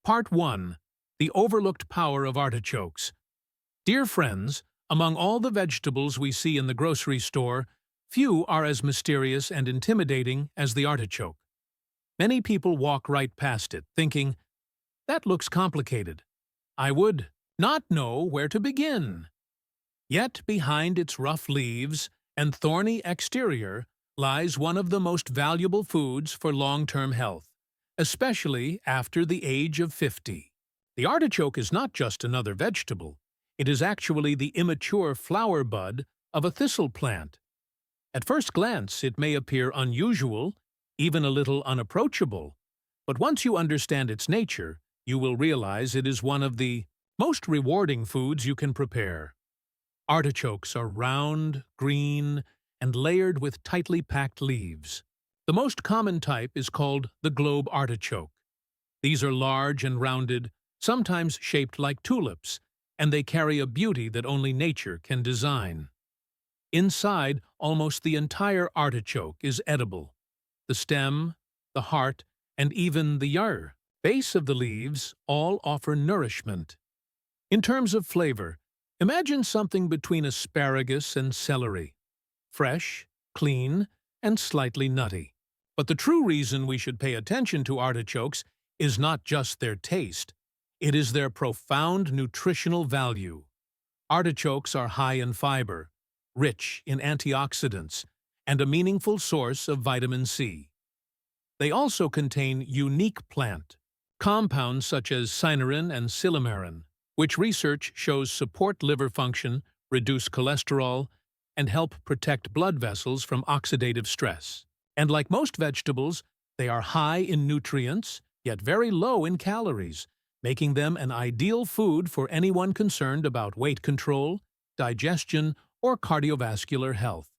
Part 1. The Overlooked Power of Artichokes. Dear friends, among all the vegetables we see in the grocery store, few are as mysterious and intimidating as the artichoke. Many people walk right past it, thinking, "That looks complicated. I would not know where to begin." Yet behind its rough leaves and thorny exterior lies one of the most valuable foods for long-term health, especially after the age of 50. The artichoke is not just another vegetable. It is actually the immature flower bud of a thistle plant. At first glance, it may appear unusual, even a little unapproachable, but once you understand its nature, you will realize it is one of the most rewarding foods you can prepare. Artichokes are round, green, and layered with tightly packed leaves. The most common type is called the globe artichoke. These are large and rounded, sometimes shaped like tulips, and they carry a beauty that only nature can design. Inside, almost the entire artichoke is edible. The stem, the heart, and even the base of the leaves all offer nourishment. In terms of flavor, imagine something between asparagus and celery. Fresh, clean, and slightly nutty. But the true reason we should pay attention to artichokes is not just their taste. It is their profound nutritional value. Artichokes are high in fiber, rich in antioxidants, and a meaningful source of vitamin C. They also contain unique plant compounds such as cynarin and silymarin, which research shows support liver function, reduce cholesterol, and help protect blood vessels from oxidative stress. And like most vegetables, they are high in nutrients, yet very low in calories, making them an ideal food for anyone concerned about weight control, digestion, or cardiovascular health.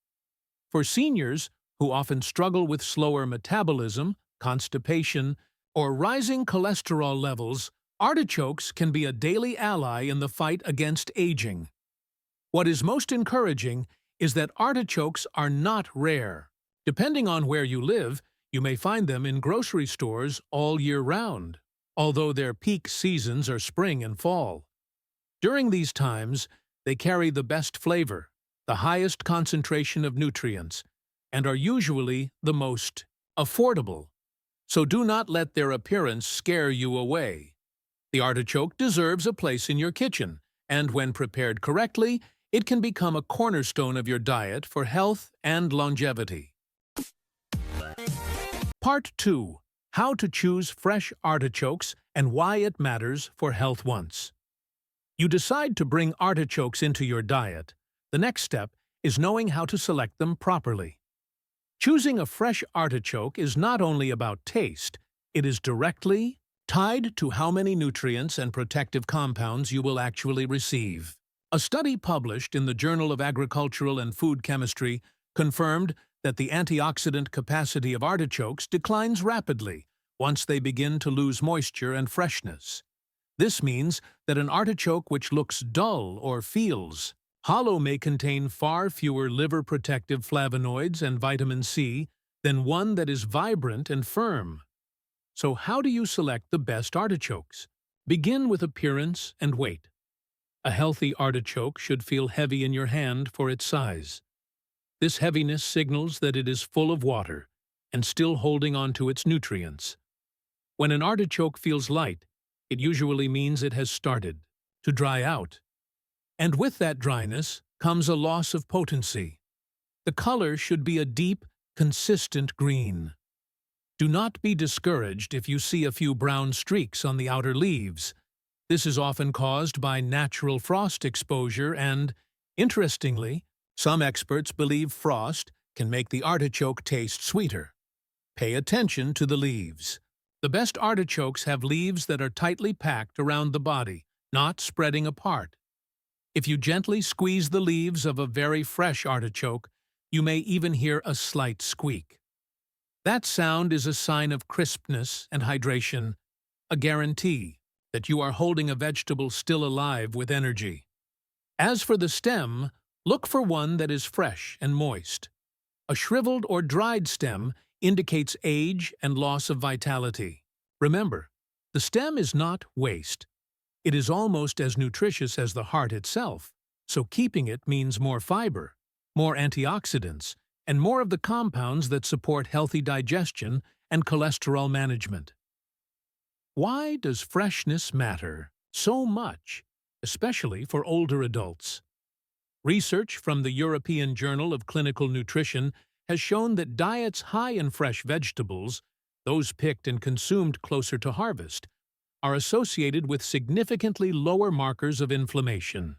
For seniors who often struggle with slower metabolism, constipation, or rising cholesterol levels, artichokes can be a daily ally in the fight against aging. What is most encouraging is that artichokes are not rare. Depending on where you live, you may find them in grocery stores all year round, although their peak seasons are spring and fall. During these times, they carry the best flavor, the highest concentration of nutrients, and are usually the most affordable. So do not let their appearance scare you away. The artichoke deserves a place in your kitchen, and when prepared correctly, it can become a cornerstone of your diet for health and longevity. Part 2. How to choose fresh artichokes and why it matters for health once. You decide to bring artichokes into your diet. The next step is knowing how to select them properly. Choosing a fresh artichoke is not only about taste, it is directly tied to how many nutrients and protective compounds you will actually receive. A study published in the Journal of Agricultural and Food Chemistry confirmed that the antioxidant capacity of artichokes declines rapidly once they begin to lose moisture and freshness. This means that an artichoke which looks dull or feels hollow may contain far fewer liver-protective flavonoids and vitamin C than one that is vibrant and firm. So how do you select the best artichokes? Begin with appearance and weight. A healthy artichoke should feel heavy in your hand for its size. This heaviness signals that it is full of water and still holding on to its nutrients. When an artichoke feels light, it usually means it has started to dry out. And with that dryness comes a loss of potency. The color should be a deep, consistent green. Do not be discouraged if you see a few brown streaks on the outer leaves. This is often caused by natural frost exposure and, interestingly, some experts believe frost can make the artichoke taste sweeter. Pay attention to the leaves. The best artichokes have leaves that are tightly packed around the body, not spreading apart. If you gently squeeze the leaves of a very fresh artichoke, you may even hear a slight squeak. That sound is a sign of crispness and hydration, a guarantee that you are holding a vegetable still alive with energy. As for the stem, look for one that is fresh and moist. A shriveled or dried stem indicates age and loss of vitality. Remember, The stem is not waste. It is almost as nutritious as the heart itself, so keeping it means more fiber, more antioxidants, and more of the compounds that support healthy digestion and cholesterol management. Why does freshness matter so much, especially for older adults? Research from the European Journal of Clinical Nutrition has shown that diets high in fresh vegetables, those picked and consumed closer to harvest, are associated with significantly lower markers of inflammation.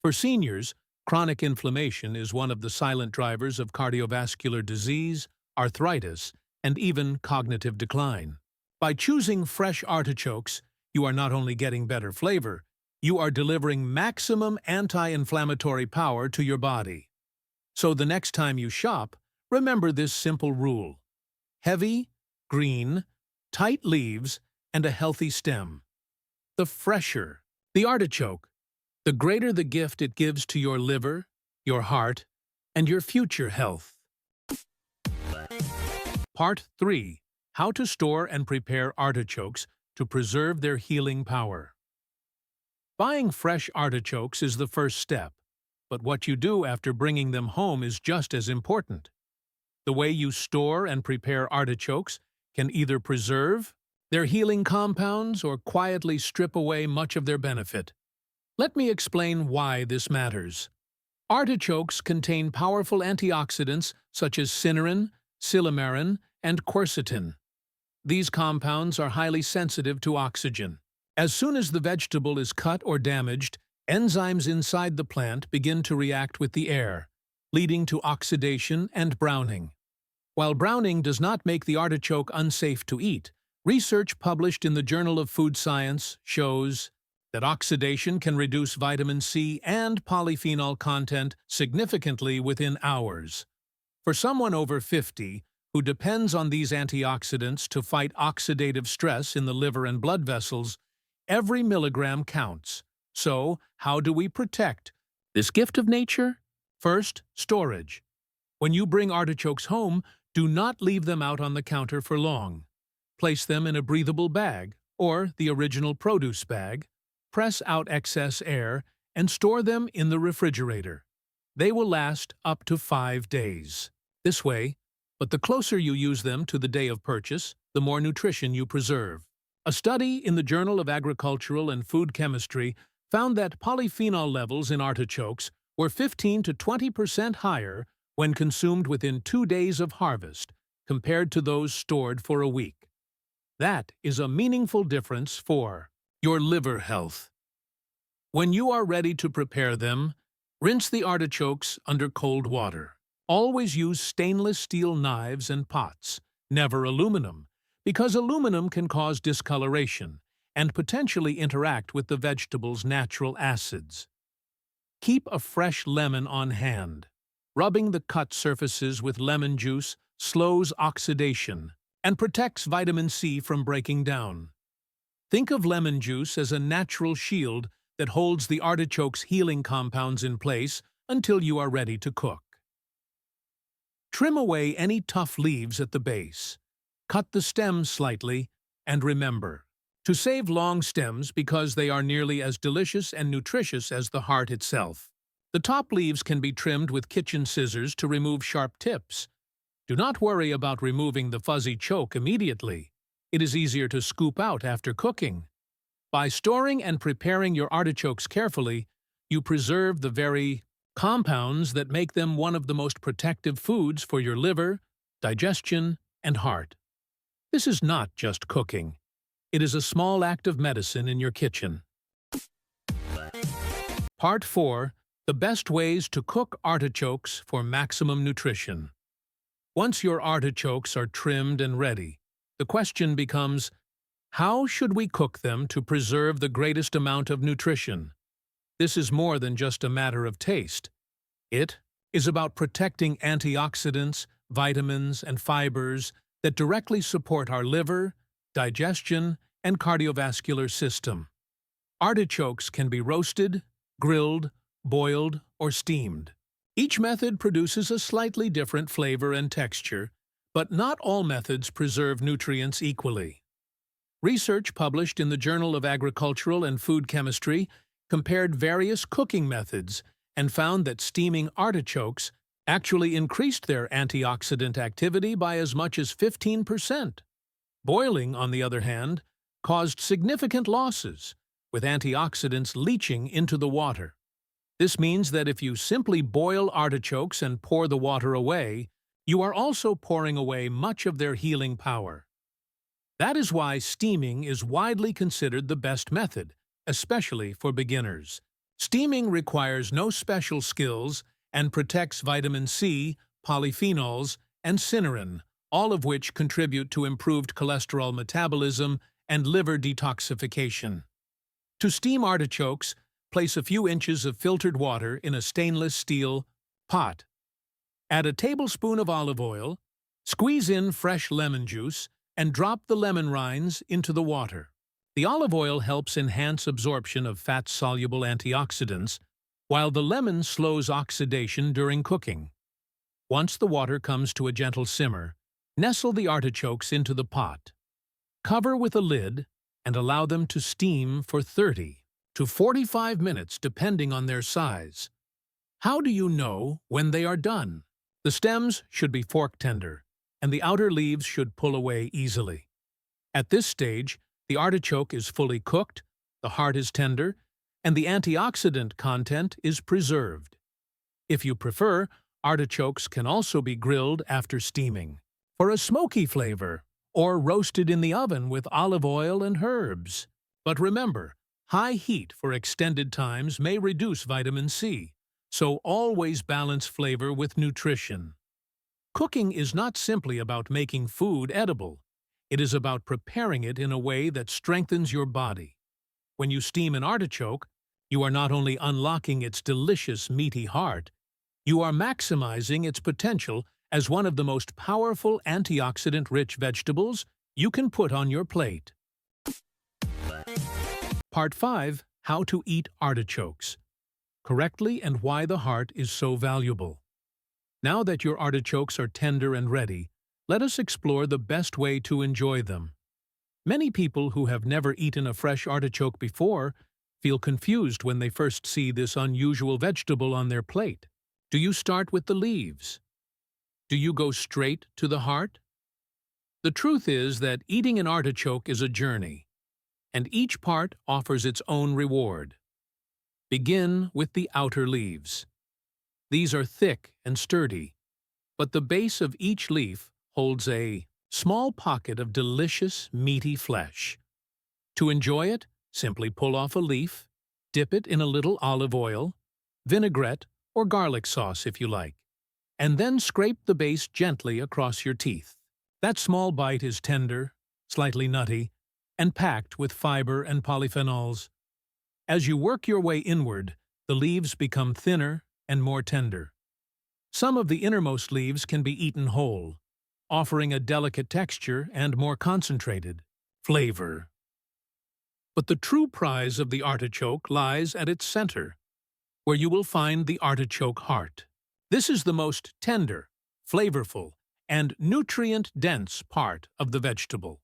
For seniors, chronic inflammation is one of the silent drivers of cardiovascular disease, arthritis, and even cognitive decline. By choosing fresh artichokes, you are not only getting better flavor, you are delivering maximum anti-inflammatory power to your body. So the next time you shop, remember this simple rule: heavy, green, tight leaves, and a healthy stem. The fresher the artichoke, the greater the gift it gives to your liver, your heart, and your future health. Part 3. How to store and prepare artichokes to preserve their healing power. Buying fresh artichokes is the first step, but what you do after bringing them home is just as important. The way you store and prepare artichokes can either preserve their healing compounds or quietly strip away much of their benefit. Let me explain why this matters. Artichokes contain powerful antioxidants such as cynarin, silymarin, and quercetin. These compounds are highly sensitive to oxygen. As soon as the vegetable is cut or damaged, enzymes inside the plant begin to react with the air, leading to oxidation and browning. While browning does not make the artichoke unsafe to eat, research published in the Journal of Food Science shows that oxidation can reduce vitamin C and polyphenol content significantly within hours. For someone over 50 who depends on these antioxidants to fight oxidative stress in the liver and blood vessels, every milligram counts. So, how do we protect this gift of nature? First, storage. When you bring artichokes home, do not leave them out on the counter for long. Place them in a breathable bag, or the original produce bag, press out excess air, and store them in the refrigerator. They will last up to 5 days. This way, but the closer you use them to the day of purchase, the more nutrition you preserve. A study in the Journal of Agricultural and Food Chemistry found that polyphenol levels in artichokes were 15 to 20% higher when consumed within 2 days of harvest, compared to those stored for a week. That is a meaningful difference for your liver health. When you are ready to prepare them, rinse the artichokes under cold water. Always use stainless steel knives and pots, never aluminum, because aluminum can cause discoloration and potentially interact with the vegetable's natural acids. Keep a fresh lemon on hand. Rubbing the cut surfaces with lemon juice slows oxidation and protects vitamin C from breaking down. Think of lemon juice as a natural shield that holds the artichoke's healing compounds in place until you are ready to cook. Trim away any tough leaves at the base. Cut the stems slightly, and remember to save long stems because they are nearly as delicious and nutritious as the heart itself. The top leaves can be trimmed with kitchen scissors to remove sharp tips. Do not worry about removing the fuzzy choke immediately. It is easier to scoop out after cooking. By storing and preparing your artichokes carefully, you preserve the very compounds that make them one of the most protective foods for your liver, digestion, and heart. This is not just cooking. It is a small act of medicine in your kitchen. Part 4. The best ways to cook artichokes for maximum nutrition. Once your artichokes are trimmed and ready, the question becomes, how should we cook them to preserve the greatest amount of nutrition? This is more than just a matter of taste. It is about protecting antioxidants, vitamins, and fibers that directly support our liver, digestion, and cardiovascular system. Artichokes can be roasted, grilled, boiled, or steamed. Each method produces a slightly different flavor and texture, but not all methods preserve nutrients equally. Research published in the Journal of Agricultural and Food Chemistry compared various cooking methods and found that steaming artichokes actually increased their antioxidant activity by as much as 15%. Boiling, on the other hand, caused significant losses, with antioxidants leaching into the water. This means that if you simply boil artichokes and pour the water away, you are also pouring away much of their healing power. That is why steaming is widely considered the best method, especially for beginners. Steaming requires no special skills and protects vitamin C, polyphenols, and cynurin, all of which contribute to improved cholesterol metabolism and liver detoxification. To steam artichokes, place a few inches of filtered water in a stainless steel pot. Add a tablespoon of olive oil, squeeze in fresh lemon juice, and drop the lemon rinds into the water. The olive oil helps enhance absorption of fat-soluble antioxidants, while the lemon slows oxidation during cooking. Once the water comes to a gentle simmer, nestle the artichokes into the pot. Cover with a lid and allow them to steam for 30 to 45 minutes depending on their size. How do you know when they are done? The stems should be fork-tender, and the outer leaves should pull away easily. At this stage, the artichoke is fully cooked, the heart is tender, and the antioxidant content is preserved. If you prefer, artichokes can also be grilled after steaming for a smoky flavor, or roasted in the oven with olive oil and herbs. But remember, high heat for extended times may reduce vitamin C, so always balance flavor with nutrition. Cooking is not simply about making food edible. It is about preparing it in a way that strengthens your body. When you steam an artichoke, you are not only unlocking its delicious meaty heart, you are maximizing its potential as one of the most powerful antioxidant-rich vegetables you can put on your plate. Part 5. How to eat artichokes correctly and why the heart is so valuable. Now that your artichokes are tender and ready, let us explore the best way to enjoy them. Many people who have never eaten a fresh artichoke before feel confused when they first see this unusual vegetable on their plate. Do you start with the leaves? Do you go straight to the heart? The truth is that eating an artichoke is a journey, and each part offers its own reward. Begin with the outer leaves. These are thick and sturdy, but the base of each leaf holds a small pocket of delicious, meaty flesh. To enjoy it, simply pull off a leaf, dip it in a little olive oil, vinaigrette, or garlic sauce if you like, and then scrape the base gently across your teeth. That small bite is tender, slightly nutty, and packed with fiber and polyphenols. As you work your way inward, the leaves become thinner and more tender. Some of the innermost leaves can be eaten whole, offering a delicate texture and more concentrated flavor. But the true prize of the artichoke lies at its center, where you will find the artichoke heart. This is the most tender, flavorful, and nutrient-dense part of the vegetable.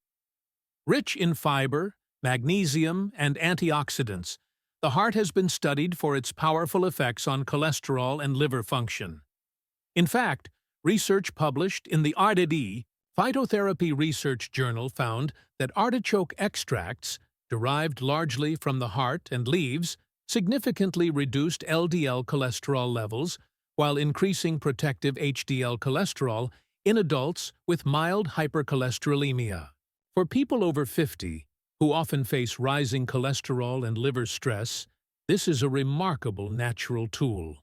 Rich in fiber, magnesium, and antioxidants, the heart has been studied for its powerful effects on cholesterol and liver function. In fact, research published in the Artichokes Phytotherapy Research Journal found that artichoke extracts, derived largely from the heart and leaves, significantly reduced LDL cholesterol levels while increasing protective HDL cholesterol in adults with mild hypercholesterolemia. For people over 50, who often face rising cholesterol and liver stress, this is a remarkable natural tool.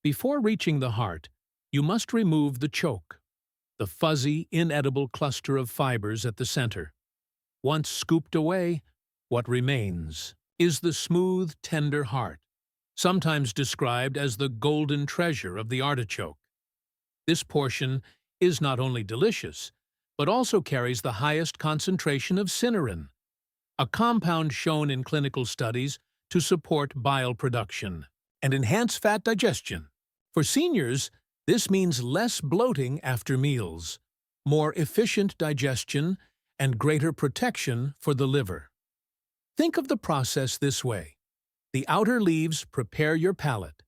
Before reaching the heart, you must remove the choke, the fuzzy, inedible cluster of fibers at the center. Once scooped away, what remains is the smooth, tender heart, sometimes described as the golden treasure of the artichoke. This portion is not only delicious, but also carries the highest concentration of cynurin, a compound shown in clinical studies to support bile production and enhance fat digestion. For seniors, this means less bloating after meals, more efficient digestion, and greater protection for the liver. Think of the process this way. The outer leaves prepare your palate,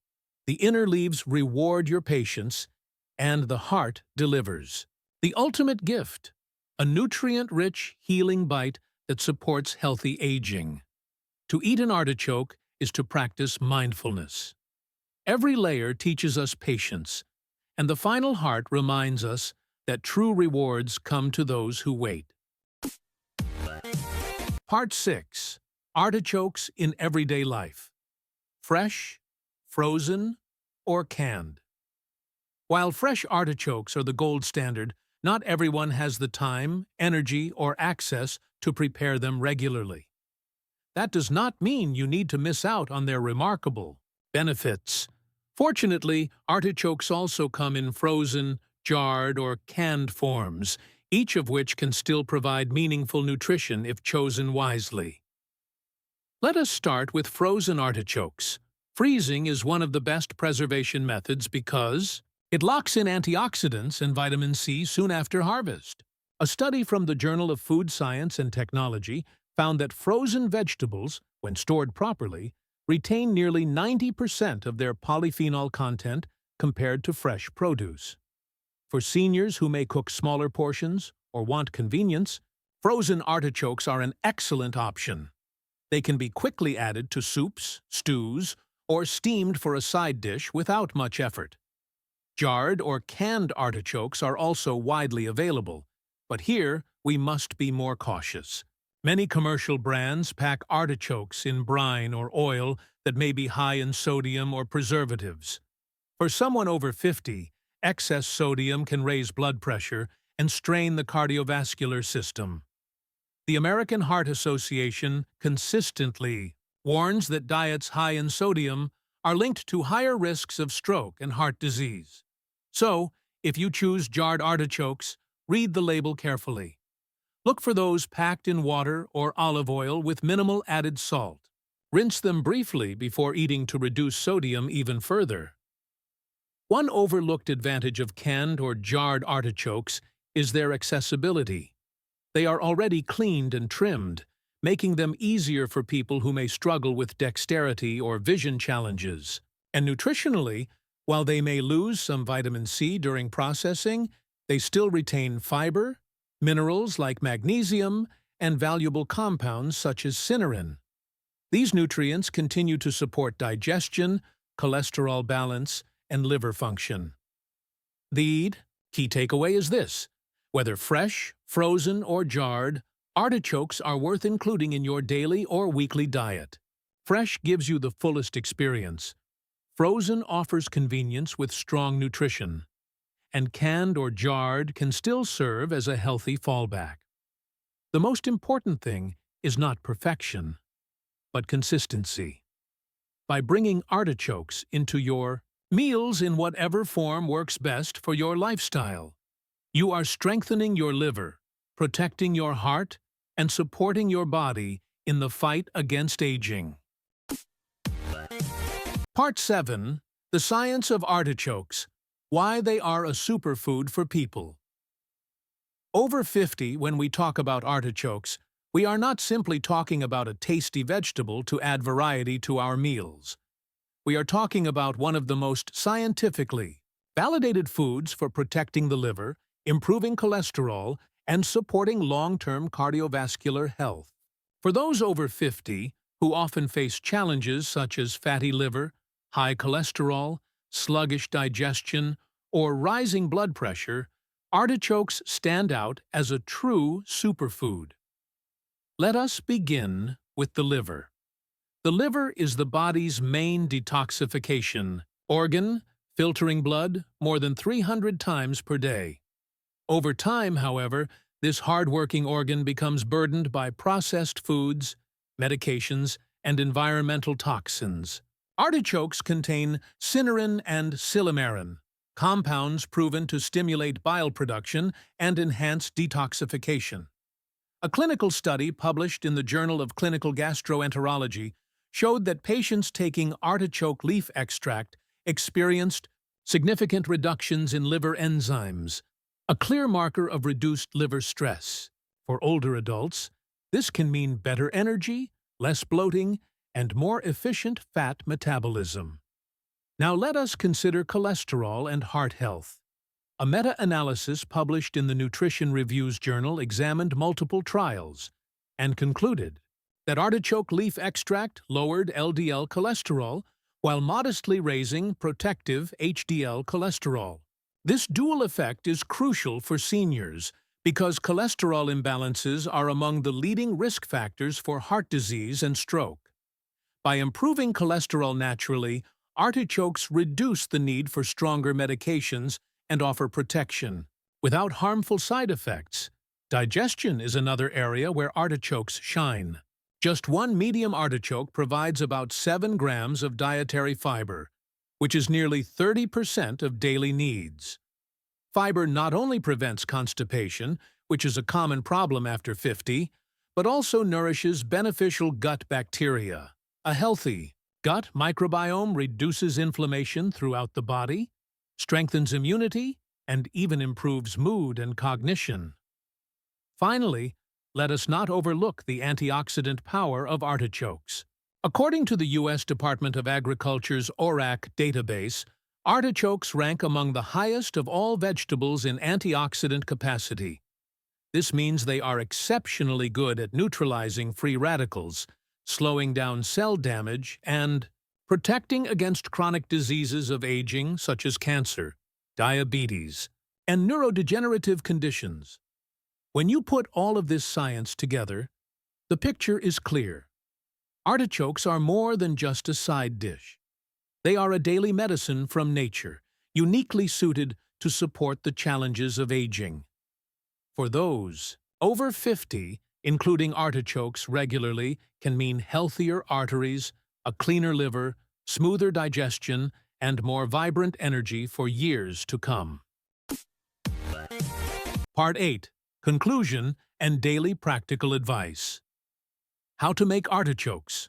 the inner leaves reward your patience, and the heart delivers. The ultimate gift, a nutrient-rich, healing bite that supports healthy aging. To eat an artichoke is to practice mindfulness. Every layer teaches us patience, and the final heart reminds us that true rewards come to those who wait. Part 6. Artichokes in Everyday Life. Fresh, frozen, or canned? While fresh artichokes are the gold standard, not everyone has the time, energy, or access to prepare them regularly. That does not mean you need to miss out on their remarkable benefits. Fortunately, artichokes also come in frozen, jarred, or canned forms, each of which can still provide meaningful nutrition if chosen wisely. Let us start with frozen artichokes. Freezing is one of the best preservation methods because it locks in antioxidants and vitamin C soon after harvest. A study from the Journal of Food Science and Technology found that frozen vegetables, when stored properly, retain nearly 90% of their polyphenol content compared to fresh produce. For seniors who may cook smaller portions or want convenience, frozen artichokes are an excellent option. They can be quickly added to soups, stews, or steamed for a side dish without much effort. Jarred or canned artichokes are also widely available, but here we must be more cautious. Many commercial brands pack artichokes in brine or oil that may be high in sodium or preservatives. For someone over 50, excess sodium can raise blood pressure and strain the cardiovascular system. The American Heart Association consistently warns that diets high in sodium are linked to higher risks of stroke and heart disease. So, if you choose jarred artichokes, read the label carefully. Look for those packed in water or olive oil with minimal added salt. Rinse them briefly before eating to reduce sodium even further. One overlooked advantage of canned or jarred artichokes is their accessibility. They are already cleaned and trimmed, making them easier for people who may struggle with dexterity or vision challenges. And nutritionally, while they may lose some vitamin C during processing, they still retain fiber, minerals like magnesium, and valuable compounds such as cynurin. These nutrients continue to support digestion, cholesterol balance, and liver function. The key takeaway is this: whether fresh, frozen, or jarred, artichokes are worth including in your daily or weekly diet. Fresh gives you the fullest experience. Frozen offers convenience with strong nutrition. And canned or jarred can still serve as a healthy fallback. The most important thing is not perfection, but consistency. By bringing artichokes into your meals in whatever form works best for your lifestyle, you are strengthening your liver, protecting your heart, and supporting your body in the fight against aging. Part 7. The Science of Artichokes. Why they are a superfood for people. Over 50, when we talk about artichokes, we are not simply talking about a tasty vegetable to add variety to our meals. We are talking about one of the most scientifically validated foods for protecting the liver, improving cholesterol, and supporting long-term cardiovascular health. For those over 50, who often face challenges such as fatty liver, high cholesterol, sluggish digestion, or rising blood pressure, artichokes stand out as a true superfood. Let us begin with the liver. The liver is the body's main detoxification organ, filtering blood more than 300 times per day. Over time, however, this hard-working organ becomes burdened by processed foods, medications, and environmental toxins. Artichokes contain cynurin and silymarin, compounds proven to stimulate bile production and enhance detoxification. A clinical study published in the Journal of Clinical Gastroenterology showed that patients taking artichoke leaf extract experienced significant reductions in liver enzymes, a clear marker of reduced liver stress. For older adults, this can mean better energy, less bloating, and more efficient fat metabolism. Now let us consider cholesterol and heart health. A meta-analysis published in the Nutrition Reviews journal examined multiple trials and concluded that artichoke leaf extract lowered LDL cholesterol while modestly raising protective HDL cholesterol. This dual effect is crucial for seniors because cholesterol imbalances are among the leading risk factors for heart disease and stroke. By improving cholesterol naturally, artichokes reduce the need for stronger medications and offer protection without harmful side effects. Digestion is another area where artichokes shine. Just one medium artichoke provides about 7 grams of dietary fiber, which is nearly 30% of daily needs. Fiber not only prevents constipation, which is a common problem after 50, but also nourishes beneficial gut bacteria. A healthy gut microbiome reduces inflammation throughout the body, strengthens immunity, and even improves mood and cognition. Finally, let us not overlook the antioxidant power of artichokes. According to the U.S. Department of Agriculture's ORAC database, artichokes rank among the highest of all vegetables in antioxidant capacity. This means they are exceptionally good at neutralizing free radicals, slowing down cell damage, and protecting against chronic diseases of aging such as cancer, diabetes, and neurodegenerative conditions. When you put all of this science together, the picture is clear. Artichokes are more than just a side dish. They are a daily medicine from nature, uniquely suited to support the challenges of aging. For those over 50, including artichokes regularly can mean healthier arteries, a cleaner liver, smoother digestion, and more vibrant energy for years to come. Part 8. Conclusion and daily practical advice. How to make artichokes.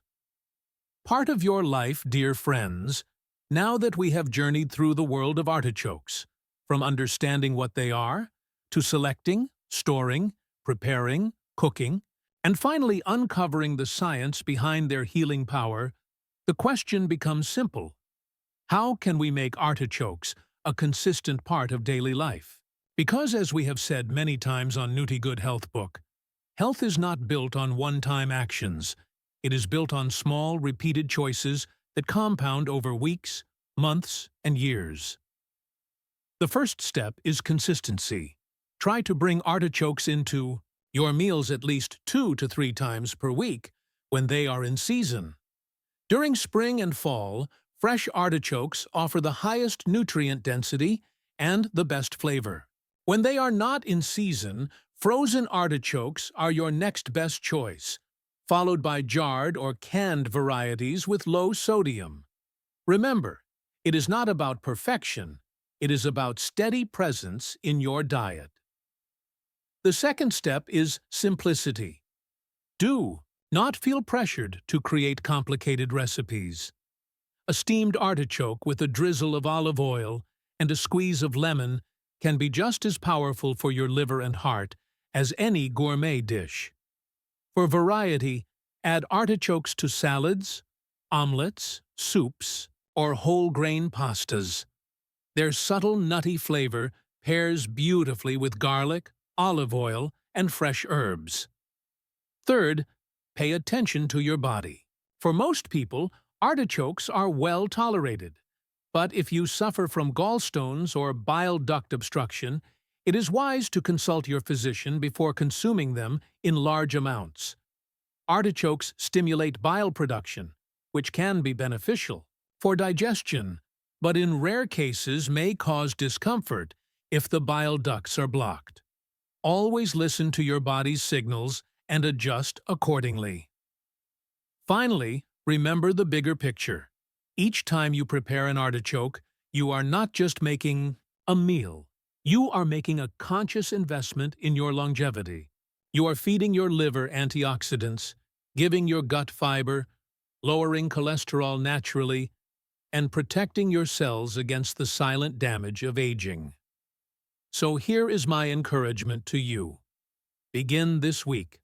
Part of your life, dear friends, now that we have journeyed through the world of artichokes, from understanding what they are, to selecting, storing, preparing, cooking, and finally uncovering the science behind their healing power, the question becomes simple. How can we make artichokes a consistent part of daily life? Because, as we have said many times on Nutigood HealthBook, health is not built on one-time actions. It is built on small, repeated choices that compound over weeks, months, and years. The first step is consistency. Try to bring artichokes into your meals at least 2 to 3 times per week when they are in season. During spring and fall, fresh artichokes offer the highest nutrient density and the best flavor. When they are not in season, frozen artichokes are your next best choice, followed by jarred or canned varieties with low sodium. Remember, it is not about perfection, it is about steady presence in your diet. The second step is simplicity. Do not feel pressured to create complicated recipes. A steamed artichoke with a drizzle of olive oil and a squeeze of lemon can be just as powerful for your liver and heart as any gourmet dish. For variety, add artichokes to salads, omelets, soups, or whole grain pastas. Their subtle nutty flavor pairs beautifully with garlic, olive oil, and fresh herbs. Third, pay attention to your body. For most people, artichokes are well tolerated. But if you suffer from gallstones or bile duct obstruction, it is wise to consult your physician before consuming them in large amounts. Artichokes stimulate bile production, which can be beneficial for digestion, but in rare cases may cause discomfort if the bile ducts are blocked. Always listen to your body's signals and adjust accordingly. Finally, remember the bigger picture. Each time you prepare an artichoke, you are not just making a meal. You are making a conscious investment in your longevity. You are feeding your liver antioxidants, giving your gut fiber, lowering cholesterol naturally, and protecting your cells against the silent damage of aging. So here is my encouragement to you. Begin this week.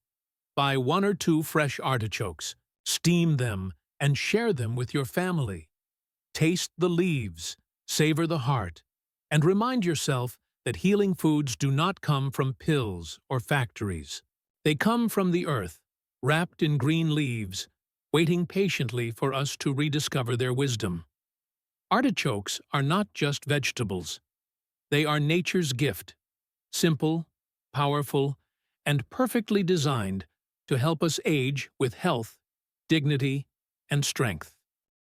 Buy 1 or 2 fresh artichokes, steam them, and share them with your family. Taste the leaves, savor the heart, and remind yourself that healing foods do not come from pills or factories. They come from the earth, wrapped in green leaves, waiting patiently for us to rediscover their wisdom. Artichokes are not just vegetables. They are nature's gift, simple, powerful, and perfectly designed to help us age with health, dignity, and strength.